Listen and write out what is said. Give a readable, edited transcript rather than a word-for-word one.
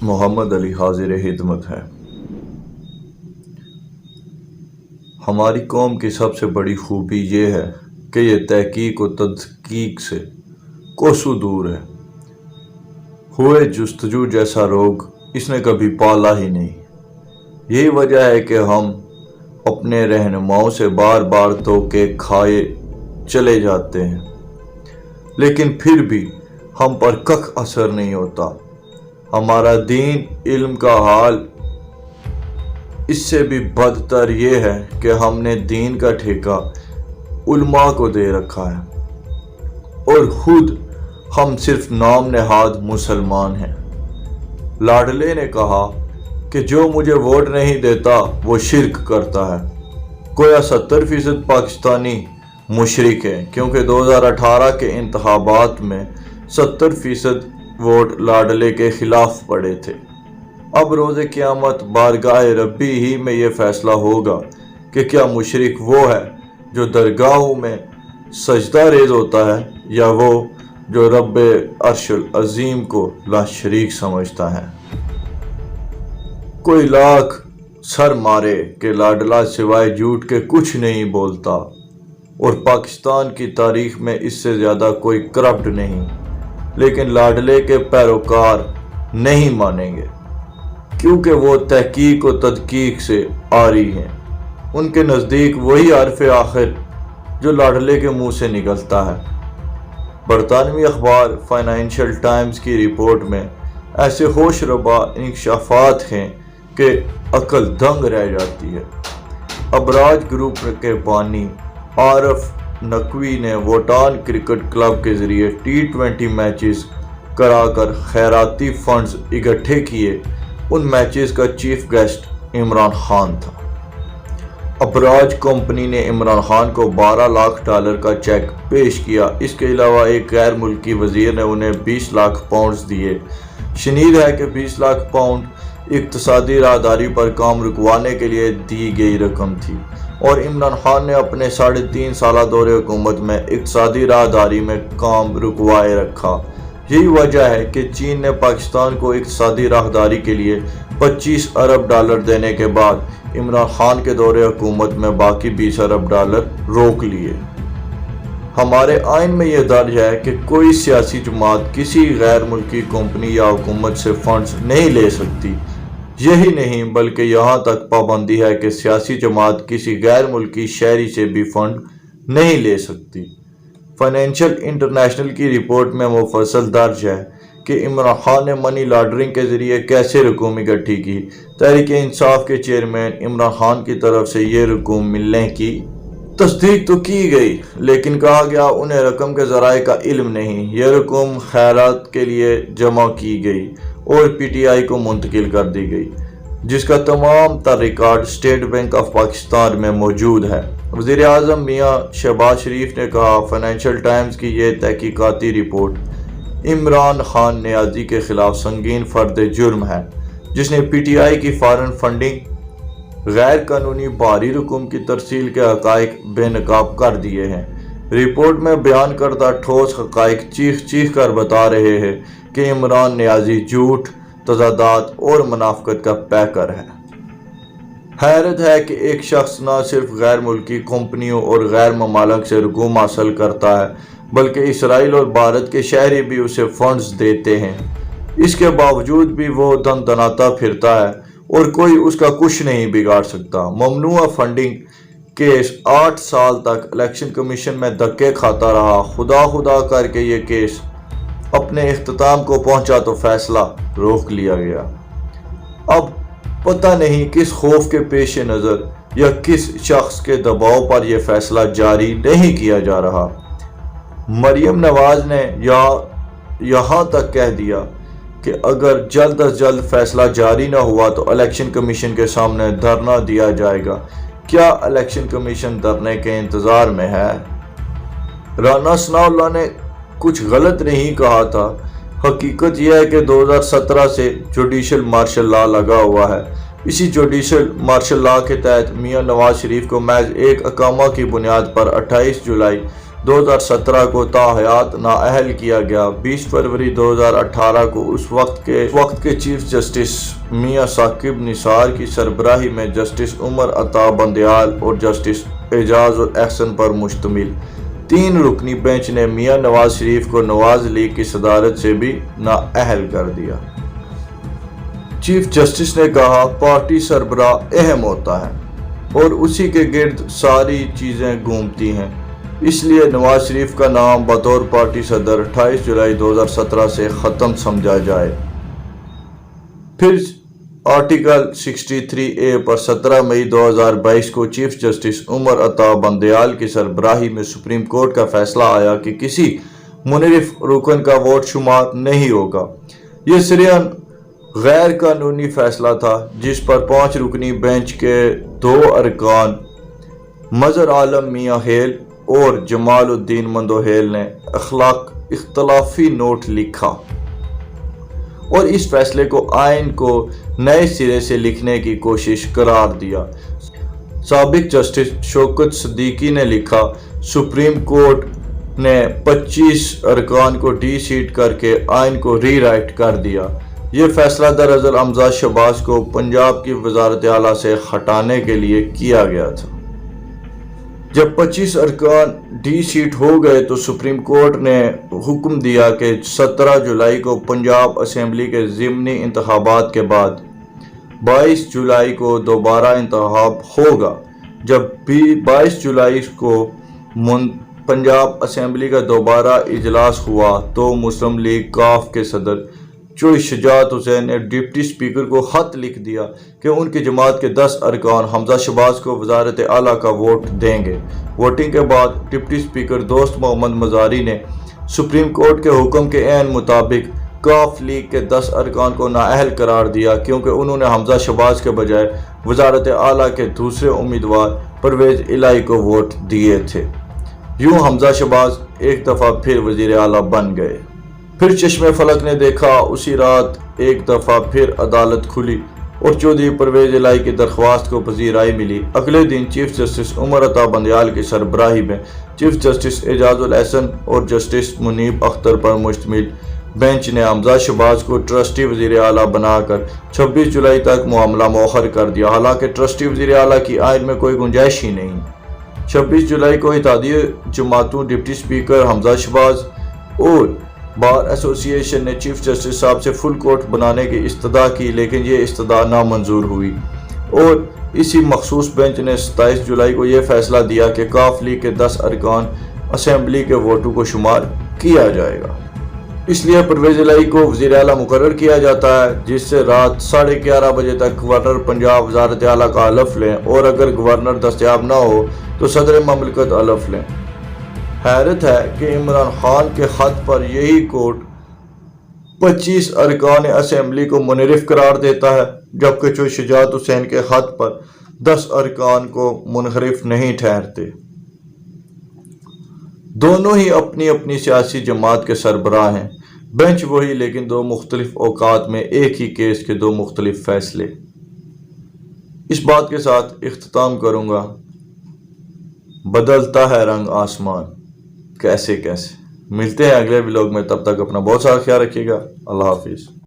محمد علی حاضر خدمت ہے۔ ہماری قوم کی سب سے بڑی خوبی یہ ہے کہ یہ تحقیق و تدقیق سے کوسوں دور ہے۔ ہوئے جستجو جیسا روگ اس نے کبھی پالا ہی نہیں۔ یہی وجہ ہے کہ ہم اپنے رہنماؤں سے بار بار دھوکے کھائے چلے جاتے ہیں، لیکن پھر بھی ہم پر کخ اثر نہیں ہوتا۔ ہمارا دین علم کا حال اس سے بھی بدتر یہ ہے کہ ہم نے دین کا ٹھیکہ علماء کو دے رکھا ہے اور خود ہم صرف نام نہاد مسلمان ہیں۔ لاڈلے نے کہا کہ جو مجھے ووٹ نہیں دیتا وہ شرک کرتا ہے۔ گویا 70% پاکستانی مشرک ہیں، کیونکہ 2018 کے انتخابات میں 70% ووٹ لاڈلے کے خلاف پڑے تھے۔ اب روز قیامت بارگاہ ربی ہی میں یہ فیصلہ ہوگا کہ کیا مشرک وہ ہے جو درگاہوں میں سجدہ ریز ہوتا ہے، یا وہ جو رب عرش العظیم کو لا شریک سمجھتا ہے۔ کوئی لاکھ سر مارے کہ لاڈلا سوائے جھوٹ کے کچھ نہیں بولتا، اور پاکستان کی تاریخ میں اس سے زیادہ کوئی کرپٹ نہیں، لیکن لاڈلے کے پیروکار نہیں مانیں گے، کیونکہ وہ تحقیق و تدقیق سے عاری ہیں۔ ان کے نزدیک وہی حرف آخر جو لاڈلے کے منہ سے نکلتا ہے۔ برطانوی اخبار فائنینشل ٹائمز کی رپورٹ میں ایسے ہوش ربا انکشافات ہیں کہ عقل دنگ رہ جاتی ہے۔ ابراج گروپ کے بانی عارف نقوی نے ووٹان کرکٹ کلب کے ذریعے T20 میچز کرا کر خیراتی فنڈز اکٹھے کیے۔ ان میچز کا چیف گیسٹ عمران خان تھا۔ ابراج کمپنی نے عمران خان کو $12 لاکھ کا چیک پیش کیا۔ اس کے علاوہ ایک غیر ملکی وزیر نے انہیں $20 لاکھ دیے۔ شنید ہے کہ $20 لاکھ اقتصادی راہداری پر کام رکوانے کے لیے دی گئی رقم تھی، اور عمران خان نے اپنے 3.5 سالہ دور حکومت میں اقتصادی راہداری میں کام رکوائے رکھا۔ یہی وجہ ہے کہ چین نے پاکستان کو اقتصادی راہداری کے لیے $25 ارب دینے کے بعد عمران خان کے دور حکومت میں باقی $20 ارب روک لیے۔ ہمارے آئین میں یہ درج ہے کہ کوئی سیاسی جماعت کسی غیر ملکی کمپنی یا حکومت سے فنڈز نہیں لے سکتی۔ یہی نہیں بلکہ یہاں تک پابندی ہے کہ سیاسی جماعت کسی غیر ملکی شہری سے بھی فنڈ نہیں لے سکتی۔ فائنینشل انٹرنیشنل کی رپورٹ میں مفصل درج ہے کہ عمران خان نے منی لانڈرنگ کے ذریعے کیسے رقوم اکٹھی کی۔ تحریک انصاف کے چیئرمین عمران خان کی طرف سے یہ رقوم ملنے کی تصدیق تو کی گئی، لیکن کہا گیا انہیں رقم کے ذرائع کا علم نہیں۔ یہ رقوم خیرات کے لیے جمع کی گئی اور PTI کو منتقل کر دی گئی، جس کا تمام تر record state bank of Pakistan میں موجود ہے۔ وزیر اعظم میاں شہباز شریف نے کہا، فائنینشل ٹائمز کی یہ تحقیقاتی رپورٹ عمران خان نیازی کے خلاف سنگین فرد جرم ہے، جس نے PTI کی فارن فنڈنگ، غیر قانونی بھاری رقوم کی ترسیل کے حقائق بے نقاب کر دیے ہیں۔ رپورٹ میں بیان کردہ ٹھوس حقائق چیخ چیخ کر بتا رہے ہیں کہ عمران نیازی جھوٹ، تضادات اور منافقت کا پیکر ہے۔ حیرت ہے کہ ایک شخص نہ صرف غیر ملکی کمپنیوں اور غیر ممالک سے رقوم حاصل کرتا ہے، بلکہ اسرائیل اور بھارت کے شہری بھی اسے فنڈز دیتے ہیں۔ اس کے باوجود بھی وہ دن دناتا پھرتا ہے اور کوئی اس کا کچھ نہیں بگاڑ سکتا۔ ممنوعہ فنڈنگ کیس 8 سال تک الیکشن کمیشن میں دھکے کھاتا رہا۔ خدا کر کے یہ کیس اپنے اختتام کو پہنچا تو فیصلہ روک لیا گیا۔ اب پتہ نہیں کس خوف کے پیش نظر یا کس شخص کے دباؤ پر یہ فیصلہ جاری نہیں کیا جا رہا۔ مریم نواز نے یہاں تک کہہ دیا کہ اگر جلد از جلد فیصلہ جاری نہ ہوا تو الیکشن کمیشن کے سامنے دھرنا دیا جائے گا۔ کیا الیکشن کمیشن دھرنے کے انتظار میں ہے؟ رانا ثناء اللہ نے کچھ غلط نہیں کہا تھا۔ حقیقت یہ ہے کہ 2017 سے جوڈیشل مارشل لا لگا ہوا ہے۔ اسی جوڈیشل مارشل لا کے تحت میاں نواز شریف کو محض ایک اقامہ کی بنیاد پر 28 جولائی 2017 کو تاحیات نااہل کیا گیا۔ 20 فروری 2018 کو اس وقت کے چیف جسٹس میاں ثاقب نثار کی سربراہی میں جسٹس عمر عطا بندیال اور جسٹس اعجاز الاحسن پر مشتمل 3 رکنی بینچ نے میاں نواز شریف کو نواز لیگ کی صدارت سے بھی نااہل کر دیا۔ چیف جسٹس نے کہا، پارٹی سربراہ اہم ہوتا ہے اور اسی کے گرد ساری چیزیں گھومتی ہیں، اس لیے نواز شریف کا نام بطور پارٹی صدر 28 جولائی 2017 سے ختم سمجھا جائے۔ پھر آرٹیکل 63A پر 17 مئی 2022 کو چیف جسٹس عمر عطا بندیال کی سربراہی میں سپریم کورٹ کا فیصلہ آیا کہ کسی منحرف رکن کا ووٹ شمار نہیں ہوگا۔ یہ سریان غیر قانونی فیصلہ تھا جس پر 5 رکنی بینچ کے 2 ارکان مظہر عالم میاں ہیل اور جمال الدین مندوہیل نے اختلافی نوٹ لکھا اور اس فیصلے کو آئین کو نئے سرے سے لکھنے کی کوشش قرار دیا۔ سابق جسٹس شوکت صدیقی نے لکھا، سپریم کورٹ نے 25 ارکان کو ڈی سیٹ کر کے آئین کو ری رائٹ کر دیا۔ یہ فیصلہ دراصل امجد شہباز کو پنجاب کی وزارت اعلیٰ سے ہٹانے کے لیے کیا گیا تھا۔ جب 25 ارکان ڈی سیٹ ہو گئے تو سپریم کورٹ نے حکم دیا کہ 17 جولائی کو پنجاب اسمبلی کے ضمنی انتخابات کے بعد 22 جولائی کو دوبارہ انتخاب ہوگا۔ جب 22 جولائی کو پنجاب اسمبلی کا دوبارہ اجلاس ہوا تو مسلم لیگ کاف کے صدر چوئی شجاعت حسین نے ڈپٹی اسپیکر کو خط لکھ دیا کہ ان کی جماعت کے 10 ارکان حمزہ شہباز کو وزارت اعلیٰ کا ووٹ دیں گے۔ ووٹنگ کے بعد ڈپٹی اسپیکر دوست محمد مزاری نے سپریم کورٹ کے حکم کے عین مطابق کاف لیگ کے 10 ارکان کو نااہل قرار دیا کیونکہ انہوں نے حمزہ شہباز کے بجائے وزارت اعلیٰ کے دوسرے امیدوار پرویز الہی کو ووٹ دیے تھے۔ یوں حمزہ شہباز ایک دفعہ پھر وزیر اعلیٰ بن گئے۔ پھر چشم فلک نے دیکھا، اسی رات ایک دفعہ پھر عدالت کھلی اور چودھری پرویز الہی کی درخواست کو پذیرائی ملی۔ اگلے دن چیف جسٹس عمر عطا بندیال کی سربراہی میں چیف جسٹس اعجاز الاحسن اور جسٹس منیب اختر پر مشتمل بینچ نے حمزہ شہباز کو ٹرسٹی وزیر اعلیٰ بنا کر 26 جولائی تک معاملہ مؤخر کر دیا، حالانکہ ٹرسٹی وزیر اعلیٰ کی آئین میں کوئی گنجائش ہی نہیں۔ 26 جولائی کو اتحادیہ جماعتوں، ڈپٹی اسپیکر حمزہ شہباز اور بار ایسوسی ایشن نے چیف جسٹس صاحب سے فل کورٹ بنانے کی استدعا کی، لیکن یہ استدعا نامنظور ہوئی اور اسی مخصوص بینچ نے 27 جولائی کو یہ فیصلہ دیا کہ کاف لیگ کے 10 ارکان اسمبلی کے ووٹوں کو شمار کیا جائے گا۔ اس لیے پرویز الہی کو وزیر اعلیٰ مقرر کیا جاتا ہے، جس سے رات 11:30 بجے تک گورنر پنجاب وزارت اعلیٰ کا حلف لیں اور اگر گورنر دستیاب نہ ہو تو صدر مملکت حلف لیں۔ حیرت ہے کہ عمران خان کے خط پر یہی کورٹ 25 ارکان اسمبلی کو منحرف قرار دیتا ہے، جبکہ چوئی شجاعت حسین کے خط پر 10 ارکان کو منحرف نہیں ٹھہرتے۔ دونوں ہی اپنی اپنی سیاسی جماعت کے سربراہ ہیں، بینچ وہی لیکن 2 مختلف اوقات میں ایک ہی کیس کے 2 مختلف فیصلے۔ اس بات کے ساتھ اختتام کروں گا، بدلتا ہے رنگ آسمان کیسے کیسے۔ ملتے ہیں اگلے ولاگ میں، تب تک اپنا بہت سارا خیال رکھیے گا۔ اللہ حافظ۔